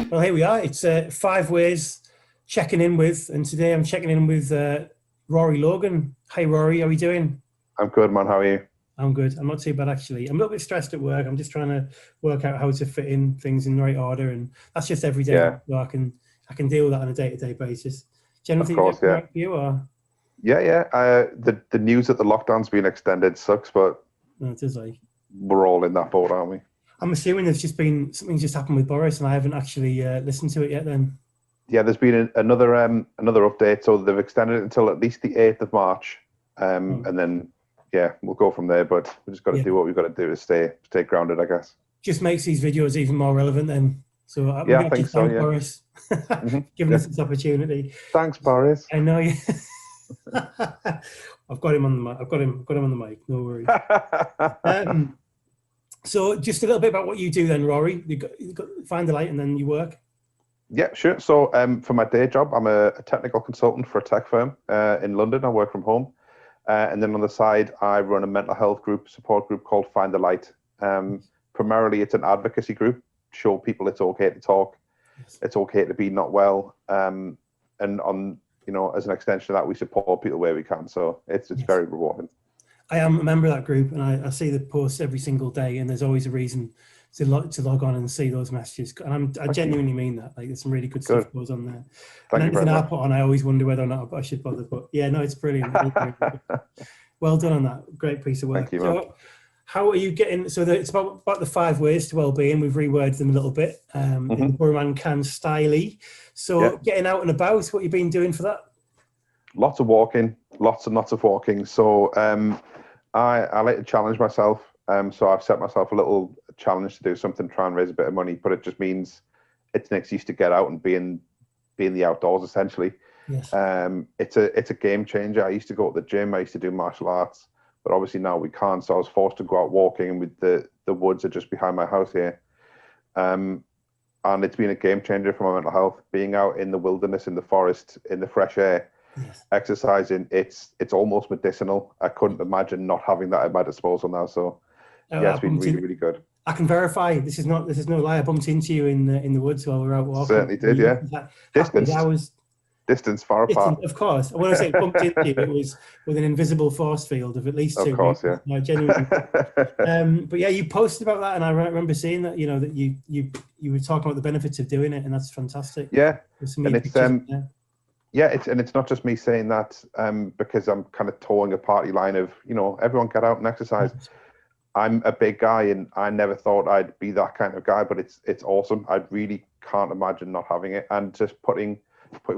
Well, here we are. It's 5 ways checking in with, and today I'm checking in with Rory Logan. Hey, Rory, how are you doing? I'm good, man. How are you? I'm good. I'm not too bad, actually. I'm a little bit stressed at work. I'm just trying to work out how to fit in things in the right order, and that's just every day. Yeah. So I can deal with that on a day-to-day basis. Do you Of course, yeah. for you, or? Yeah. The news that the lockdown's been extended sucks, but No, it is like we're all in that boat, aren't we? I'm assuming there's just been something's just happened with Boris, and I haven't actually listened to it yet. Then. Yeah, there's been another update, so they've extended it until at least the 8th of March, and then we'll go from there. But we just got to do what we've got to do to stay grounded, I guess. Just makes these videos even more relevant then. So I think so. Yeah, Boris, giving us this opportunity. Thanks, Boris. I know you. I've got him on the mic. I've got him on the mic. No worries. So, just a little bit about what you do then, Rory. You got find the light, and then you work. Yeah, sure. So, for my day job, I'm a technical consultant for a tech firm in London. I work from home, and then on the side, I run a mental health support group called Find the Light. Primarily, it's an advocacy group. Show people it's okay to talk, it's okay to be not well, and on as an extension of that, we support people where we can. So it's very rewarding. I am a member of that group, and I see the posts every single day, and there's always a reason to log on and see those messages. And I genuinely mean that. Like, there's some really good stuff goes on there. Thank you very much. I put on, I always wonder whether or not I should bother. But yeah, no, it's brilliant. Well done on that. Great piece of work. Thank you, man. So, how are you getting? So it's about the 5 ways to well-being. We've reworded them a little bit in the BoroManCan style. So getting out and about, what you've been doing for that? Lots of walking, lots and lots of walking. So I like to challenge myself. So I've set myself a little challenge to do something, try and raise a bit of money, but it just means it's an excuse to get out and be in the outdoors, essentially. Yes. It's a game changer. I used to go to the gym. I used to do martial arts, but obviously now we can't. So I was forced to go out walking, and with the woods are just behind my house here. And it's been a game changer for my mental health. Being out in the wilderness, in the forest, in the fresh air. Yes. Exercising, it's almost medicinal. I couldn't imagine not having that at my disposal now. So it's been really good. I can verify this is no lie. I bumped into you in the woods while we were out walking. Certainly did, yeah. Distance far apart. Of course. When I say bumped into you, it was with an invisible force field of at least 2 Of course, meters. yeah. No, genuinely. But yeah, you posted about that, and I remember seeing that. That you were talking about the benefits of doing it, and that's fantastic. Yeah, and it's not just me saying that because I'm kind of towing a party line of everyone get out and exercise. I'm a big guy, and I never thought I'd be that kind of guy, but it's awesome. I really can't imagine not having it, and just putting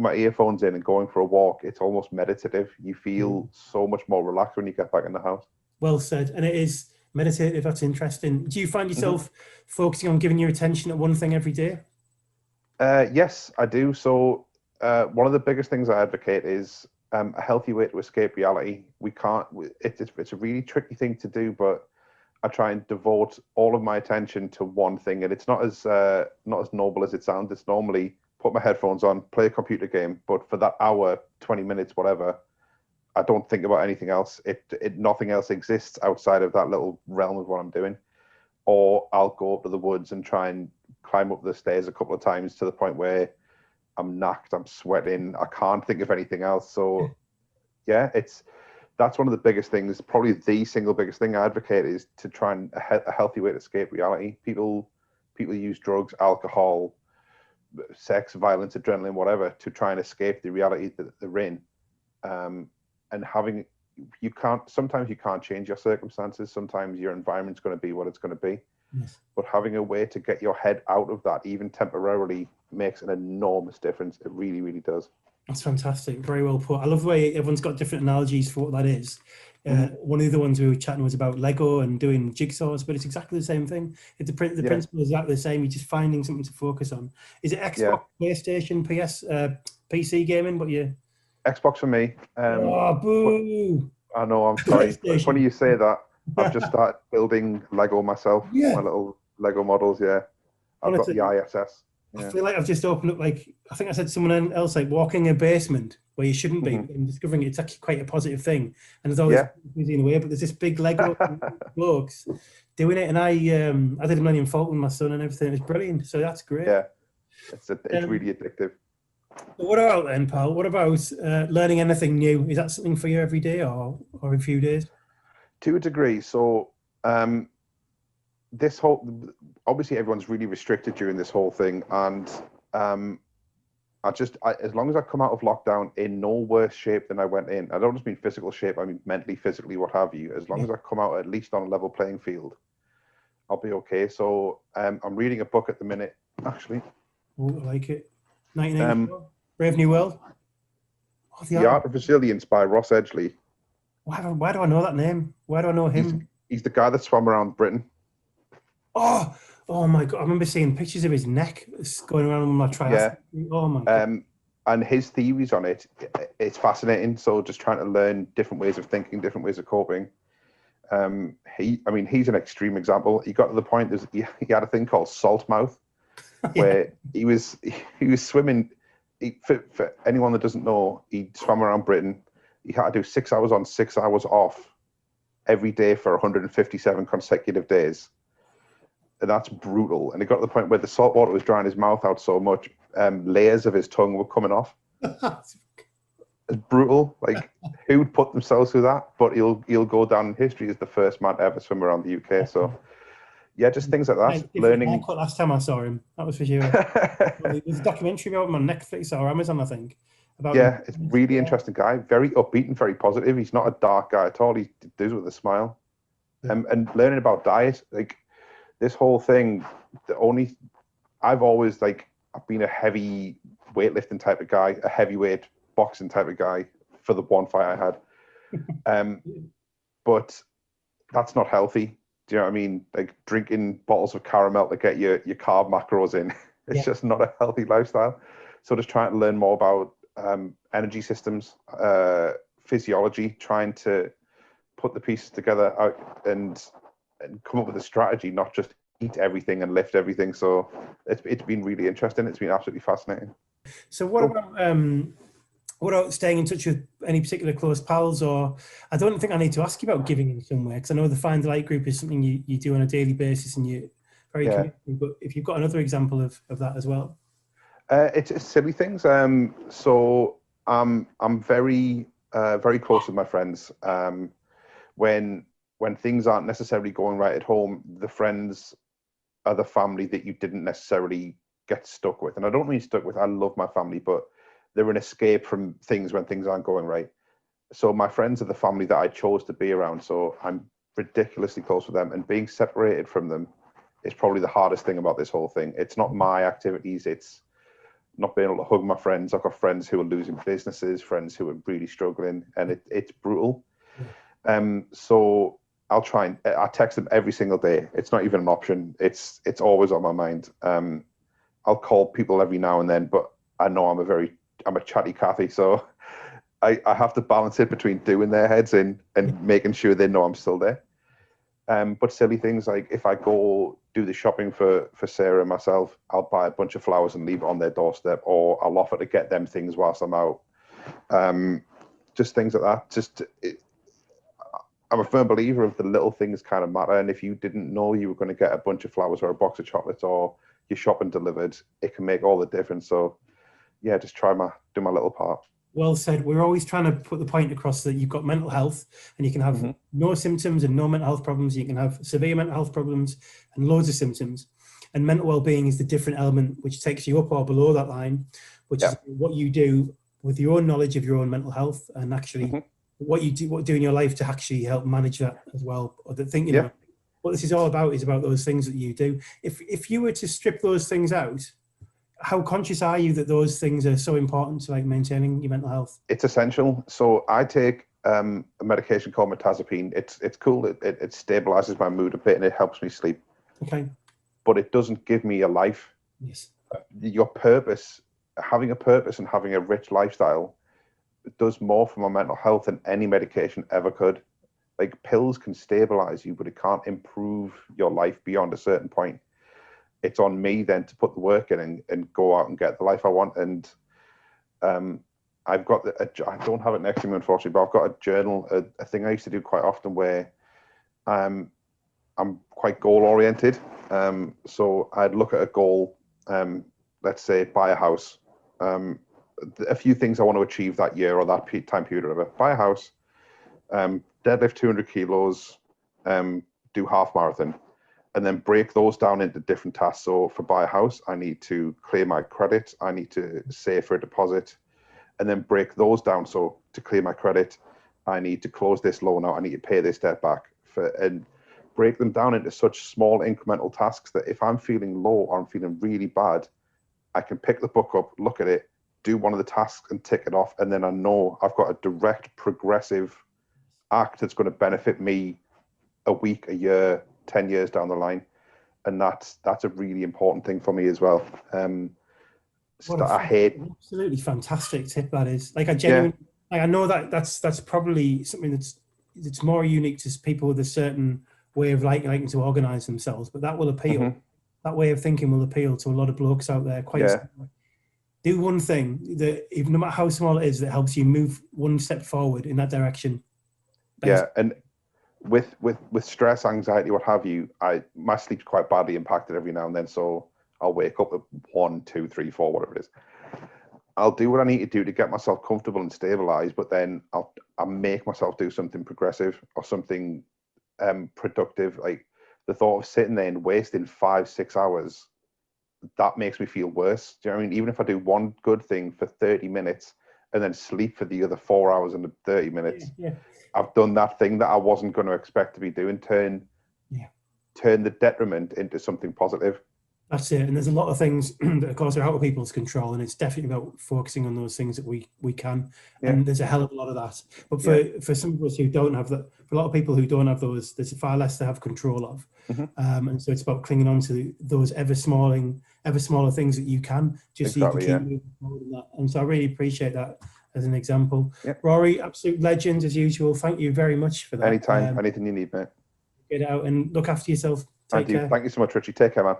my earphones in and going for a walk. It's almost meditative. You feel so much more relaxed when you get back in the house. Well said, and it is meditative. That's interesting. Do you find yourself focusing on giving your attention at one thing every day? Yes, I do. So. One of the biggest things I advocate is a healthy way to escape reality. We can't. It's a really tricky thing to do, but I try and devote all of my attention to one thing, and it's not as noble as it sounds. It's normally put my headphones on, play a computer game, but for that hour, 20 minutes, whatever, I don't think about anything else. Nothing else exists outside of that little realm of what I'm doing. Or I'll go up to the woods and try and climb up the stairs a couple of times to the point where I'm knacked, I'm sweating, I can't think of anything else. So that's one of the biggest things, probably the single biggest thing I advocate, is to try and a healthy way to escape reality. People use drugs, alcohol, sex, violence, adrenaline, whatever, to try and escape the reality that they're in. And sometimes you can't change your circumstances. Sometimes your environment's going to be what it's going to be. Yes. But having a way to get your head out of that, even temporarily, makes an enormous difference. It really, really does. That's fantastic. Very well put. I love the way everyone's got different analogies for what that is. One of the other ones we were chatting was about Lego and doing jigsaws, but it's exactly the same thing. The principle is exactly the same. You're just finding something to focus on. Is it Xbox, PlayStation, PS, PC gaming? What you? Xbox for me. Boo! I know. I'm sorry. It's funny you say that. I've just started building Lego myself. My little Lego models. Yeah, I've got the ISS. I feel like I've just opened up, like, I think I said to someone else, like walking a basement where you shouldn't be, and discovering it's actually quite a positive thing. And there's always busy in a way, but there's this big Lego blokes doing it, and I did a Millennium Falcon with my son and everything. It was brilliant. So that's great. Yeah. It's really addictive. What about then, pal? What about learning anything new? Is that something for you every day or a few days? To a degree. So this whole, obviously everyone's really restricted during this whole thing, and as long as I come out of lockdown in no worse shape than I went in, I don't just mean physical shape, I mean mentally, physically, what have you. As long as I come out at least on a level playing field, I'll be okay. So I'm reading a book at the minute, actually. Oh, I like it. 1984, Brave New World. Oh, The Art of Resilience by Ross Edgley. Why do I know that name? Why do I know him? He's the guy that swam around Britain. Oh my God. I remember seeing pictures of his neck going around on my triathlon. Yeah. Oh my God. And his theories on it's fascinating. So just trying to learn different ways of thinking, different ways of coping. He's an extreme example. He got to the point, he had a thing called salt mouth, where he was swimming. For anyone that doesn't know, he swam around Britain. He had to do 6 hours on, 6 hours off every day for 157 consecutive days. And that's brutal. And it got to the point where the salt water was drying his mouth out so much, layers of his tongue were coming off. It's brutal. Like, who would put themselves through that? But he'll go down in history as the first man to ever swim around the UK. So, yeah, just things like that. Learning. Last time I saw him, that was for sure. There's a documentary about him on Netflix or Amazon, I think. It's a really interesting guy. Very upbeat and very positive. He's not a dark guy at all. He does it with a smile. Yeah. And learning about diet, like this whole thing. I've always I've been a heavy weightlifting type of guy, a heavyweight boxing type of guy for the one fight I had. But that's not healthy. Do you know what I mean? Like drinking bottles of caramel to get your carb macros in. It's just not a healthy lifestyle. So just trying to learn more about energy systems, physiology, trying to put the pieces together out and come up with a strategy, not just eat everything and lift everything. So it's been really interesting. It's been absolutely fascinating. So what about staying in touch with any particular close pals? Or I don't think I need to ask you about giving in some way, because I know the Find the Light group is something you do on a daily basis and you're very committed. But if you've got another example of that as well. It's silly things. So I'm very very close with my friends. When things aren't necessarily going right at home, the friends are the family that you didn't necessarily get stuck with. And I don't mean stuck with, I love my family, but they're an escape from things when things aren't going right. So my friends are the family that I chose to be around. So I'm ridiculously close with them, and being separated from them is probably the hardest thing about this whole thing. It's not my activities, it's not being able to hug my friends. I've got friends who are losing businesses, friends who are really struggling, and it's brutal. So I text them every single day. It's not even an option. It's always on my mind. I'll call people every now and then, but I know I'm a chatty Cathy, so I have to balance it between doing their heads in and making sure they know I'm still there. But silly things like if I go do the shopping for Sarah and myself, I'll buy a bunch of flowers and leave it on their doorstep, or I'll offer to get them things whilst I'm out. Just things like that. I'm a firm believer of the little things kind of matter. And if you didn't know you were going to get a bunch of flowers or a box of chocolates or your shopping delivered, it can make all the difference. So yeah, just do my little part. Well said. We're always trying to put the point across that you've got mental health, and you can have no symptoms and no mental health problems. You can have severe mental health problems and loads of symptoms. And mental well-being is the different element which takes you up or below that line, which is what you do with your own knowledge of your own mental health, and actually what you do in your life to actually help manage that as well. Or the thing, you know, what this is all about is about those things that you do. If you were to strip those things out, how conscious are you that those things are so important to maintaining your mental health? It's essential. So I take a medication called mirtazapine. It's cool. It stabilizes my mood a bit and it helps me sleep. Okay. But it doesn't give me a life. Yes. Your purpose, having a purpose and having a rich lifestyle, does more for my mental health than any medication ever could. Like pills can stabilize you, but it can't improve your life beyond a certain point. It's on me then to put the work in and go out and get the life I want. And I've got I don't have it next to me, unfortunately, but I've got a journal, a thing I used to do quite often where I'm quite goal oriented. So I'd look at a goal let's say, buy a house. A few things I want to achieve that year or that time period or whatever. Buy a house, deadlift 200 kilos, do half marathon, and then break those down into different tasks. So for buy a house, I need to clear my credit. I need to save for a deposit, and then break those down. So to clear my credit, I need to close this loan out. I need to pay this debt back, and break them down into such small incremental tasks that if I'm feeling low or I'm feeling really bad, I can pick the book up, look at it, do one of the tasks and tick it off. And then I know I've got a direct progressive act that's going to benefit me a week, a year, 10 years down the line. And that's a really important thing for me as well. I hate. Absolutely fantastic tip that is. Like I genuinely, like I know that's probably something that's more unique to people with a certain way of liking to organize themselves, but that will appeal. That way of thinking will appeal to a lot of blokes out there. Do one thing that, even no matter how small it is, that helps you move one step forward in that direction. And with stress, anxiety, what have you, my sleep's quite badly impacted every now and then. So I'll wake up at 1, 2, 3, 4, whatever it is. I'll do what I need to do to get myself comfortable and stabilized, but then I'll make myself do something progressive or something productive. Like the thought of sitting there and wasting 5-6 hours, that makes me feel worse. Do you know what I mean? Even if I do one good thing for 30 minutes and then sleep for the other 4 hours and 30 minutes, I've done that thing that I wasn't going to expect to be doing. Turn the detriment into something positive. That's it. And there's a lot of things that, of course, are out of people's control, and it's definitely about focusing on those things that we can. And there's a hell of a lot of that. But for some of us who don't have that, for a lot of people who don't have those, there's far less to have control of. And so it's about clinging on to those ever smaller things that you can, just so you can keep moving forward in that. And so I really appreciate that as an example. Rory, absolute legend as usual. Thank you very much for that. Anytime, anything you need, mate. Get out and look after yourself. Take care. Thank you so much, Richie. Take care, man.